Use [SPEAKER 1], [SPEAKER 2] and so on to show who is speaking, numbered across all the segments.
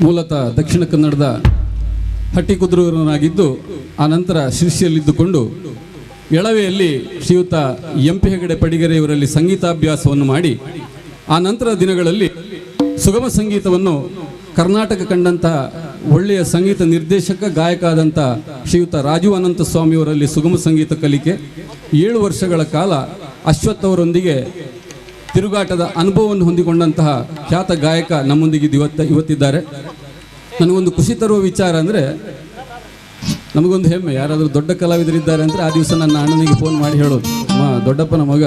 [SPEAKER 1] ಮೂಲತಃ ದಕ್ಷಿಣ ಕನ್ನಡದ ಹಟ್ಟಿಕುದ್ರೂರನಾಗಿದ್ದು ಆನಂತರ ಶಿರ್ಷಿಯಲ್ಲಿದ್ದುಕೊಂಡು ಎಳವೆಯಲ್ಲಿ ಶ್ರೀಯುತ ಎಂ.ಪಿ. ಹೆಗಡೆ ಪಡಿಗೆರೆಯವರಲ್ಲಿ ಸಂಗೀತಾಭ್ಯಾಸವನ್ನು ಮಾಡಿ ಆ ನಂತರ ದಿನಗಳಲ್ಲಿ ಸುಗಮ ಸಂಗೀತವನ್ನು ಕರ್ನಾಟಕ ಕಂಡಂತಹ ಒಳ್ಳೆಯ ಸಂಗೀತ ನಿರ್ದೇಶಕ ಗಾಯಕ ಆದಂಥ ಶ್ರೀಯುತ ರಾಜು ಅನಂತ ಸ್ವಾಮಿಯವರಲ್ಲಿ ಸುಗಮ ಸಂಗೀತ ಕಲಿಕೆ 7 ವರ್ಷಗಳ ಕಾಲ ಅಶ್ವಥ್ ಅವರೊಂದಿಗೆ ತಿರುಗಾಟದ ಅನುಭವವನ್ನು ಹೊಂದಿಕೊಂಡಂತಹ ಖ್ಯಾತ ಗಾಯಕ ನಮ್ಮೊಂದಿಗೆ ಇವತ್ತಿದ್ದಾರೆ. ನನಗೊಂದು ಖುಷಿ ತರುವ ವಿಚಾರ ಅಂದರೆ, ನಮಗೊಂದು ಹೆಮ್ಮೆ, ಯಾರಾದರೂ ದೊಡ್ಡ ಕಲಾವಿದರಿದ್ದಾರೆ ಅಂದರೆ ಆ ದಿವಸ ನನ್ನ ಅಣ್ಣನಿಗೆ ಫೋನ್ ಮಾಡಿ ಹೇಳೋದು, ದೊಡ್ಡಪ್ಪನ ಮಗ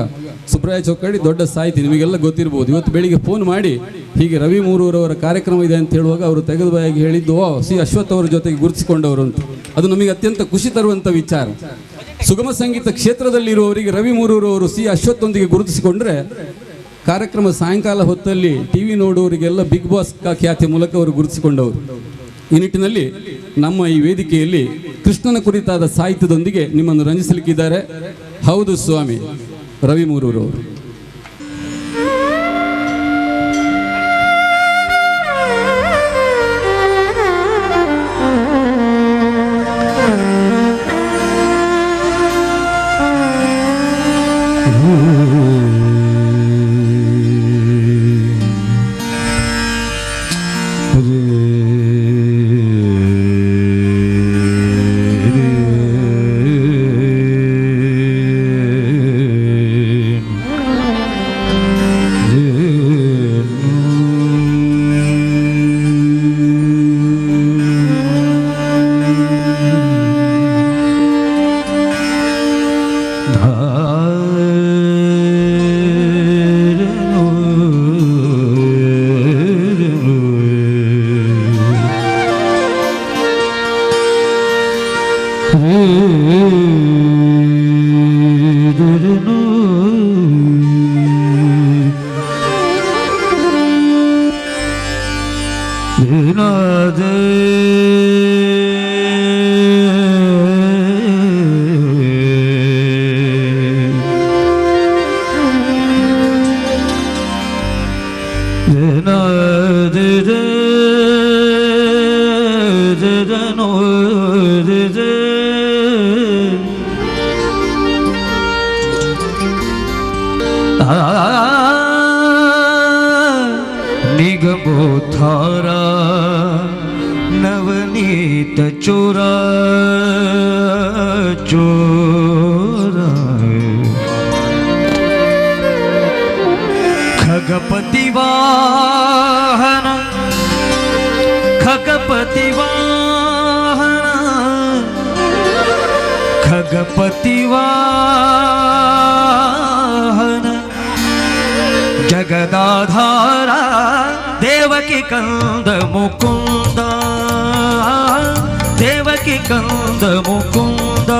[SPEAKER 1] ಸುಬ್ರಾಯ ಚೌಕಡಿ ದೊಡ್ಡ ಸಾಹಿತಿ, ನಿಮಗೆಲ್ಲ ಗೊತ್ತಿರ್ಬೋದು. ಇವತ್ತು ಬೆಳಿಗ್ಗೆ ಫೋನ್ ಮಾಡಿ ಹೀಗೆ ರವಿ ಮೂರೂರವರ ಕಾರ್ಯಕ್ರಮ ಇದೆ ಅಂತ ಹೇಳುವಾಗ ಅವರು ತೆಗೆದು ಬಾಯಾಗಿ ಹೇಳಿದ್ದು, ಸಿ ಅಶ್ವಥ್ ಅವರ ಜೊತೆಗೆ ಗುರುತಿಸಿಕೊಂಡವರು ಅಂತ. ಅದು ನಮಗೆ ಅತ್ಯಂತ ಖುಷಿ ತರುವಂಥ ವಿಚಾರ. ಸುಗಮ ಸಂಗೀತ ಕ್ಷೇತ್ರದಲ್ಲಿರುವವರಿಗೆ ರವಿ ಮೂರೂರವರು ಸಿ ಅಶ್ವಥ್ನೊಂದಿಗೆ ಗುರುತಿಸಿಕೊಂಡ್ರೆ ಕಾರ್ಯಕ್ರಮ ಸಾಯಂಕಾಲ ಹೊತ್ತಲ್ಲಿ ಟಿವಿ ನೋಡುವವರಿಗೆಲ್ಲ ಬಿಗ್ ಬಾಸ್ ಖ್ಯಾತಿಯ ಮೂಲಕ ಅವರು ಗುರುತಿಸಿಕೊಂಡವರು. ಈ ನಿಟ್ಟಿನಲ್ಲಿ ನಮ್ಮ ಈ ವೇದಿಕೆಯಲ್ಲಿ ಕೃಷ್ಣನ ಕುರಿತಾದ ಸಾಹಿತ್ಯದೊಂದಿಗೆ ನಿಮ್ಮನ್ನು ರಂಜಿಸಲಿಕ್ಕಿದ್ದಾರೆ. ಹೌದು ಸ್ವಾಮಿ, ರವಿ ಮೂರೂರವರು.
[SPEAKER 2] निगमोद्धारा नवनीत चोरा चोरा खगपति वाहन खगपति वाहन खगपति वाहन जगदाधारा देवकी कंद मुकुंद देवकी कंद मुकुंद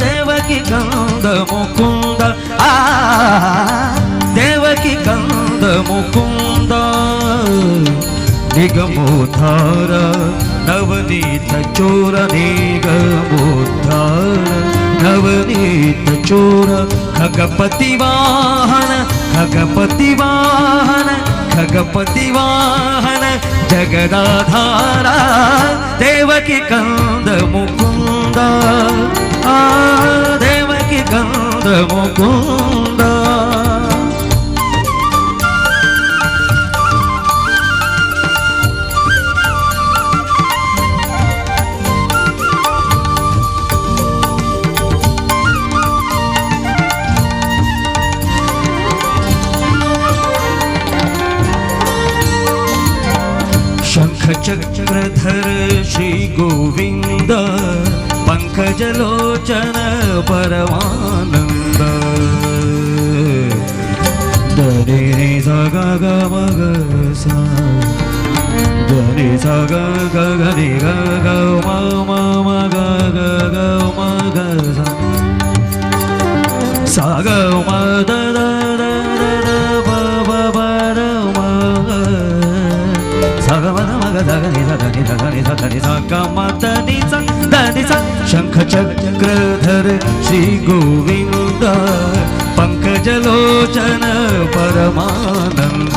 [SPEAKER 2] देवकी कंद मुकुंद देवकी कंद मुकुंद निगमोद्धार नवनीत चोर निगमोद्धार नवनीत चोर खगपति वाहन खगपति वाहन खगपति वाहन जगदाधारा देवकी कंद मुकुंद देवकी कंद मुकुंद चक्रधर श्री गोविंद पंकजलोचन परमानंद दरे रे सा गा गा म ग सा दरे सा गा गा गा रे गा गा म म म गा गा गा म ग सा ग म द द द द ब ब ब र म सा ग म शंख चक्रधर श्री गोविंद पंकजलोचन परमानंद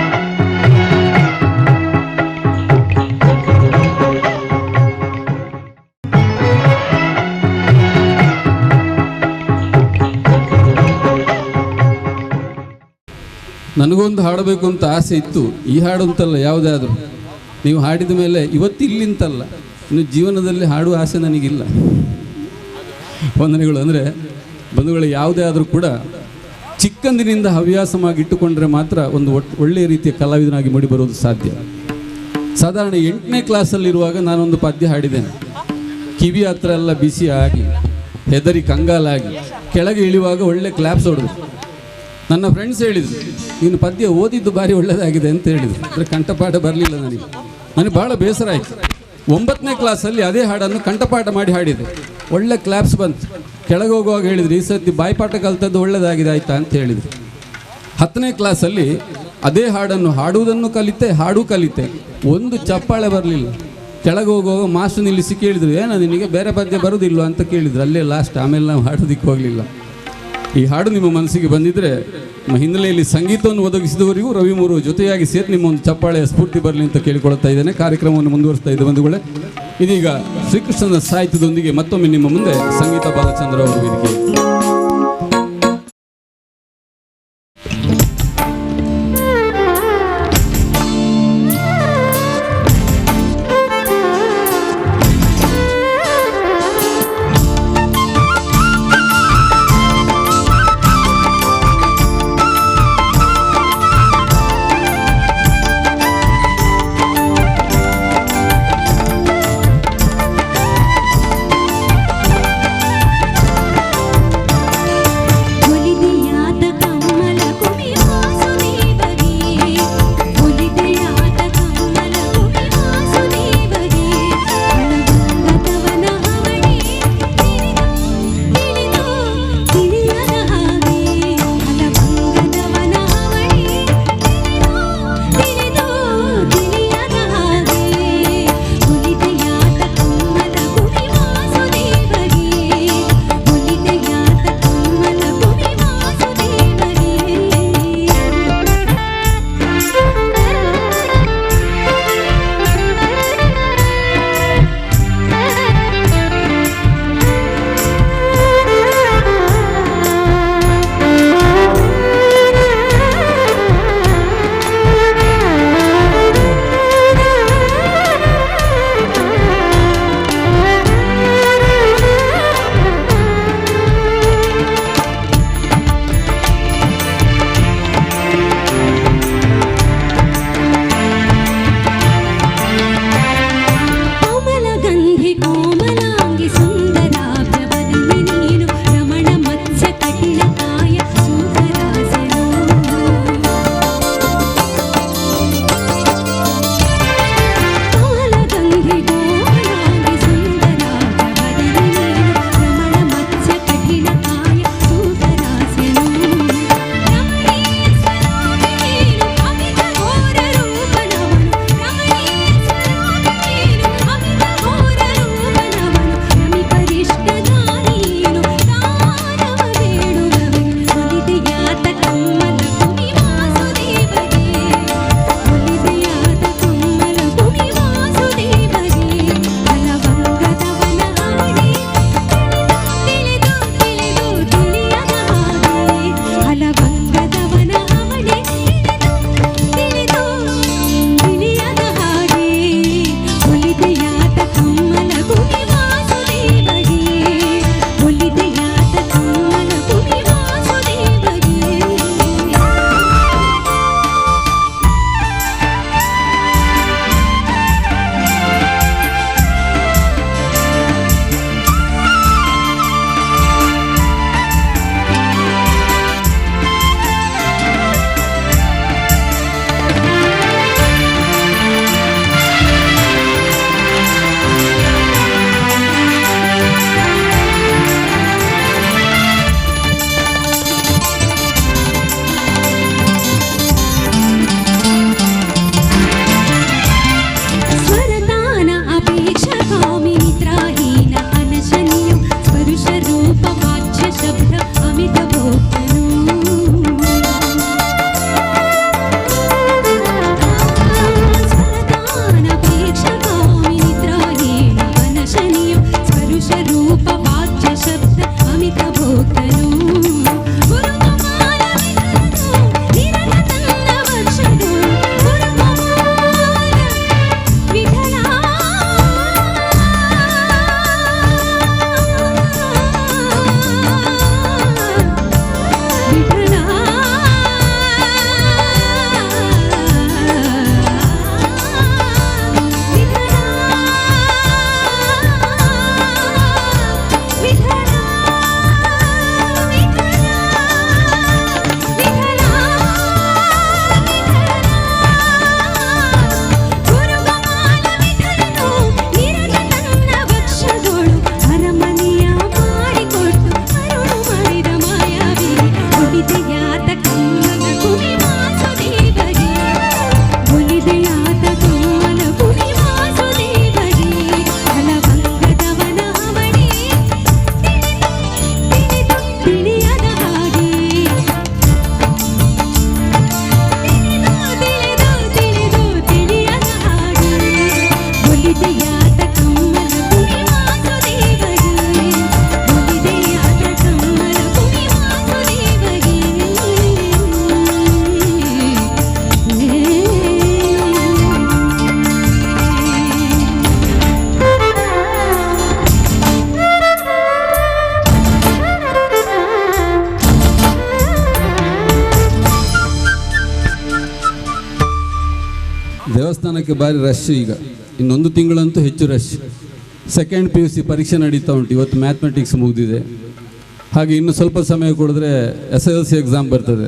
[SPEAKER 1] ನನಗೊಂದು ಹಾಡಬೇಕು ಅಂತ ಆಸೆ ಇತ್ತು. ಈ ಹಾಡು ಅಂತಲ್ಲ, ಯಾವುದೇ ಆದರೂ ನೀವು ಹಾಡಿದ ಮೇಲೆ ಇವತ್ತು ಇಲ್ಲಿಂತಲ್ಲ, ಇನ್ನು ಜೀವನದಲ್ಲಿ ಹಾಡುವ ಆಸೆ ನನಗಿಲ್ಲ. ವಂದನೆಗಳು. ಅಂದರೆ ಬಂಧುಗಳು, ಯಾವುದೇ ಆದರೂ ಕೂಡ ಚಿಕ್ಕಂದಿನಿಂದ ಹವ್ಯಾಸವಾಗಿ ಇಟ್ಟುಕೊಂಡ್ರೆ ಮಾತ್ರ ಒಂದು ಒಳ್ಳೆಯ ರೀತಿಯ ಕಲಾವಿದನಾಗಿ ಮೂಡಿಬರೋದು ಸಾಧ್ಯ. ಸಾಧಾರಣ 8ನೇ ಕ್ಲಾಸಲ್ಲಿರುವಾಗ ನಾನೊಂದು ಪದ್ಯ ಹಾಡಿದ್ದೇನೆ. ಕಿವಿ ಹತ್ರ ಎಲ್ಲ ಬಿಸಿ ಆಗಿ ಹೆದರಿ ಕಂಗಾಲಾಗಿ ಕೆಳಗೆ ಇಳಿಯುವಾಗ ಒಳ್ಳೆ ಕ್ಲಾಪ್ಸ್ ಹೊಡೆದು ನನ್ನ ಫ್ರೆಂಡ್ಸ್ ಹೇಳಿದರು, ನೀನು ಪದ್ಯ ಓದಿದ್ದು ಭಾರಿ ಒಳ್ಳೆಯದಾಗಿದೆ ಅಂತ ಹೇಳಿದರು. ಅಂದರೆ ಕಂಠಪಾಠ ಬರಲಿಲ್ಲ ನನಗೆ ಭಾಳ ಬೇಸರ ಆಯಿತು. 9ನೇ ಕ್ಲಾಸಲ್ಲಿ ಅದೇ ಹಾಡನ್ನು ಕಂಠಪಾಠ ಮಾಡಿ ಹಾಡಿದೆ. ಒಳ್ಳೆ ಕ್ಲಾಪ್ಸ್ ಬಂತು. ಕೆಳಗೆ ಹೋಗುವಾಗ ಹೇಳಿದ್ರು, ಈ ಸರ್ತಿ ಬಾಯ್ಪಾಠ ಕಲ್ತದ್ದು ಒಳ್ಳೆಯದಾಗಿದೆ ಆಯಿತಾ ಅಂತ ಹೇಳಿದರು. 10ನೇ ಕ್ಲಾಸಲ್ಲಿ ಅದೇ ಹಾಡನ್ನು ಹಾಡುವುದನ್ನು ಕಲಿತೆ, ಹಾಡು ಕಲಿತೆ. ಒಂದು ಚಪ್ಪಾಳೆ ಬರಲಿಲ್ಲ. ಕೆಳಗೆ ಹೋಗುವಾಗ ಮಾಸ್ಟರ್ ನಿಲ್ಲಿಸಿ ಕೇಳಿದರು, ಏನೋ ನಿನಗೆ ಬೇರೆ ಪದ್ಯ ಬರೋದಿಲ್ವ ಅಂತ ಕೇಳಿದರು. ಅಲ್ಲೇ ಲಾಸ್ಟ್. ಆಮೇಲೆ ನಾವು ಹಾಡೋದಕ್ಕೆ ಹೋಗಲಿಲ್ಲ. ಈ ಹಾಡು ನಿಮ್ಮ ಮನಸ್ಸಿಗೆ ಬಂದಿದ್ದರೆ ನಮ್ಮ ಹಿನ್ನೆಲೆಯಲ್ಲಿ ಸಂಗೀತವನ್ನು ಒದಗಿಸಿದವರಿಗೂ ರವಿ ಮೂರು ಜೊತೆಯಾಗಿ ಸೇರಿ ನಿಮ್ಮ ಒಂದು ಚಪ್ಪಾಳೆಯ ಸ್ಫೂರ್ತಿ ಬರಲಿ ಅಂತ ಕೇಳಿಕೊಳ್ತಾ ಇದ್ದೇನೆ. ಕಾರ್ಯಕ್ರಮವನ್ನು ಮುಂದುವರಿಸ್ತಾ ಇದ್ದ ಬಂಧುಗಳೇ, ಇದೀಗ ಶ್ರೀಕೃಷ್ಣನ ಸಾಹಿತ್ಯದೊಂದಿಗೆ ಮತ್ತೊಮ್ಮೆ ನಿಮ್ಮ ಮುಂದೆ ಸಂಗೀತ ಬಾಲಚಂದ್ರ ಅವರ ವೇದಿಕೆ. ದೇವಸ್ಥಾನಕ್ಕೆ ಭಾರಿ ರಶ್. ಈಗ ಇನ್ನೊಂದು ತಿಂಗಳಂತೂ ಹೆಚ್ಚು ರಶ್. ಸೆಕೆಂಡ್ PUC ಪರೀಕ್ಷೆ ನಡೀತಾ ಉಂಟು. ಇವತ್ತು ಮ್ಯಾಥಮೆಟಿಕ್ಸ್ ಮುಗಿದಿದೆ. ಹಾಗೆ ಇನ್ನು ಸ್ವಲ್ಪ ಸಮಯ ಕೊಡಿದ್ರೆ SSLC ಎಕ್ಸಾಮ್ ಬರ್ತದೆ.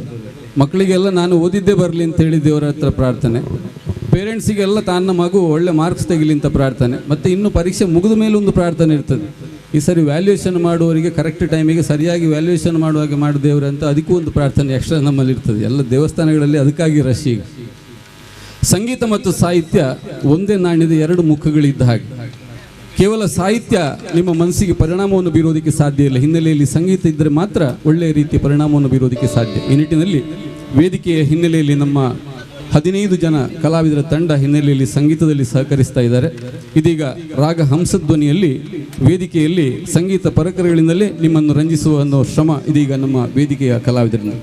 [SPEAKER 1] ಮಕ್ಕಳಿಗೆಲ್ಲ ನಾನು ಓದಿದ್ದೇ ಬರಲಿ ಅಂತ ಹೇಳಿ ದೇವರ ಹತ್ರ ಪ್ರಾರ್ಥನೆ. ಪೇರೆಂಟ್ಸಿಗೆಲ್ಲ ತನ್ನ ಮಗು ಒಳ್ಳೆ ಮಾರ್ಕ್ಸ್ ತೆಗಿಲಿ ಅಂತ ಪ್ರಾರ್ಥನೆ. ಮತ್ತು ಇನ್ನು ಪರೀಕ್ಷೆ ಮುಗಿದ ಮೇಲೆ ಒಂದು ಪ್ರಾರ್ಥನೆ ಇರ್ತದೆ. ಈ ಸರಿ ವ್ಯಾಲ್ಯೂಯೇಷನ್ ಮಾಡುವವರಿಗೆ ಕರೆಕ್ಟ್ ಟೈಮಿಗೆ ಸರಿಯಾಗಿ ವ್ಯಾಲ್ಯೂಯೇಷನ್ ಮಾಡುವಾಗ ಮಾಡಿ ದೇವರು ಅಂತ ಅದಕ್ಕೂ ಒಂದು ಪ್ರಾರ್ಥನೆ ಎಕ್ಸ್ಟ್ರಾ ನಮ್ಮಲ್ಲಿ ಇರ್ತದೆ. ಎಲ್ಲ ದೇವಸ್ಥಾನಗಳಲ್ಲಿ ಅದಕ್ಕಾಗಿ ರಶ್. ಈಗ ಸಂಗೀತ ಮತ್ತು ಸಾಹಿತ್ಯ ಒಂದೇ ನಾಣ್ಯದ ಎರಡು ಮುಖಗಳಿದ್ದ ಹಾಗೆ. ಕೇವಲ ಸಾಹಿತ್ಯ ನಿಮ್ಮ ಮನಸ್ಸಿಗೆ ಪರಿಣಾಮವನ್ನು ಬೀರೋದಕ್ಕೆ ಸಾಧ್ಯ ಇಲ್ಲ. ಹಿನ್ನೆಲೆಯಲ್ಲಿ ಸಂಗೀತ ಇದ್ದರೆ ಮಾತ್ರ ಒಳ್ಳೆಯ ರೀತಿಯ ಪರಿಣಾಮವನ್ನು ಬೀರೋದಕ್ಕೆ ಸಾಧ್ಯ. ಈ ನಿಟ್ಟಿನಲ್ಲಿ ವೇದಿಕೆಯ ಹಿನ್ನೆಲೆಯಲ್ಲಿ ನಮ್ಮ 15 ಜನ ಕಲಾವಿದರ ತಂಡ ಹಿನ್ನೆಲೆಯಲ್ಲಿ ಸಂಗೀತದಲ್ಲಿ ಸಹಕರಿಸ್ತಾ ಇದ್ದಾರೆ. ಇದೀಗ ರಾಗ ಹಂಸಧ್ವನಿಯಲ್ಲಿ ವೇದಿಕೆಯಲ್ಲಿ ಸಂಗೀತ ಪರಕರಗಳಿಂದಲೇ ನಿಮ್ಮನ್ನು ರಂಜಿಸುವ ಅನ್ನೋ ಶ್ರಮ ಇದೀಗ ನಮ್ಮ ವೇದಿಕೆಯ ಕಲಾವಿದರಿಂದ.